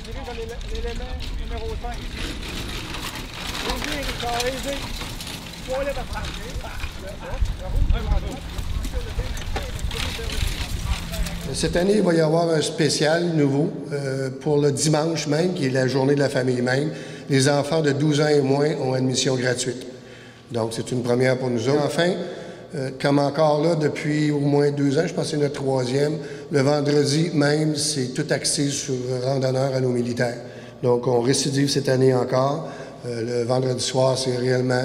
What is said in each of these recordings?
dirige à l'élément numéro 5. Léger, Richard, léger. 3 lettres à franchir. Cette année, il va y avoir un spécial nouveau pour le dimanche même, qui est la journée de la famille même. Les enfants de 12 ans et moins ont admission gratuite. Donc, c'est une première pour nous autres. Enfin, comme encore là, depuis au moins 2 ans, je pense que c'est notre 3e, le vendredi même, c'est tout axé sur rendre honneur à nos militaires. Donc, on récidive cette année encore. Le vendredi soir, c'est réellement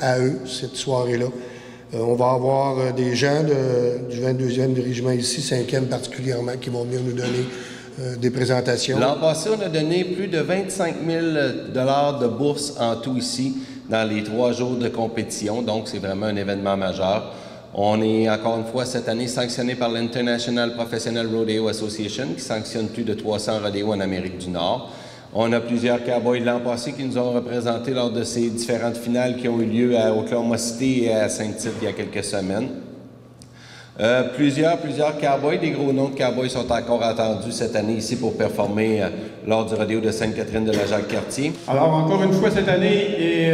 à eux, cette soirée-là. On va avoir des gens du 22e régiment ici, 5e particulièrement, qui vont venir nous donner des présentations. L'an passé, on a donné plus de 25 000 $ de bourse en tout ici dans les 3 jours de compétition. Donc, c'est vraiment un événement majeur. On est encore une fois cette année sanctionné par l'International Professional Rodeo Association qui sanctionne plus de 300 rodéos en Amérique du Nord. On a plusieurs cowboys de l'an passé qui nous ont représentés lors de ces différentes finales qui ont eu lieu à Oklahoma City et à Saint-Tite il y a quelques semaines. Plusieurs cowboys, des gros noms de cowboys sont encore attendus cette année ici pour performer lors du rodéo de Sainte-Catherine de la Jacques-Cartier. Alors encore une fois cette année, et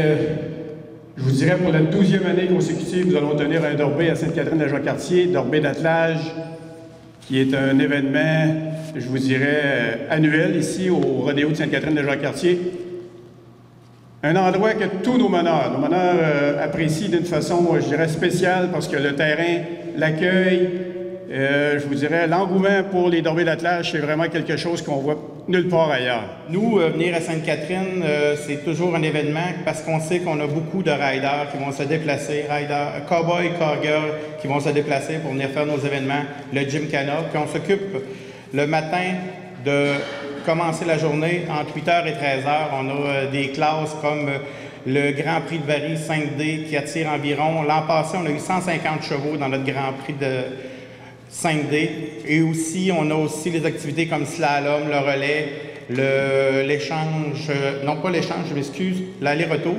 je vous dirais pour la 12e année consécutive, nous allons tenir un Dorbé à Sainte-Catherine de la Jacques-Cartier, Dorbé d'attelage, qui est un événement, je vous dirais, annuel ici au rodéo de Sainte-Catherine de Jacques-Cartier. Un endroit que tous nos meneurs apprécient d'une façon, je dirais, spéciale parce que le terrain, l'accueil, je vous dirais, l'engouement pour les Dorbés d'attelage, c'est vraiment quelque chose qu'on voit nulle part ailleurs. Nous, venir à Sainte-Catherine, c'est toujours un événement parce qu'on sait qu'on a beaucoup de riders qui vont se déplacer, cowboys, cowgirls qui vont se déplacer pour venir faire nos événements, le Gymkhana, puis on s'occupe le matin de commencer la journée entre 8h et 13h. On a des classes comme le Grand Prix de Varie 5D qui attire environ, l'an passé, on a eu 150 chevaux dans notre Grand Prix de 5D. Et aussi, on a aussi les activités comme slalom, le relais, l'échange, non pas l'échange, je m'excuse, l'aller-retour.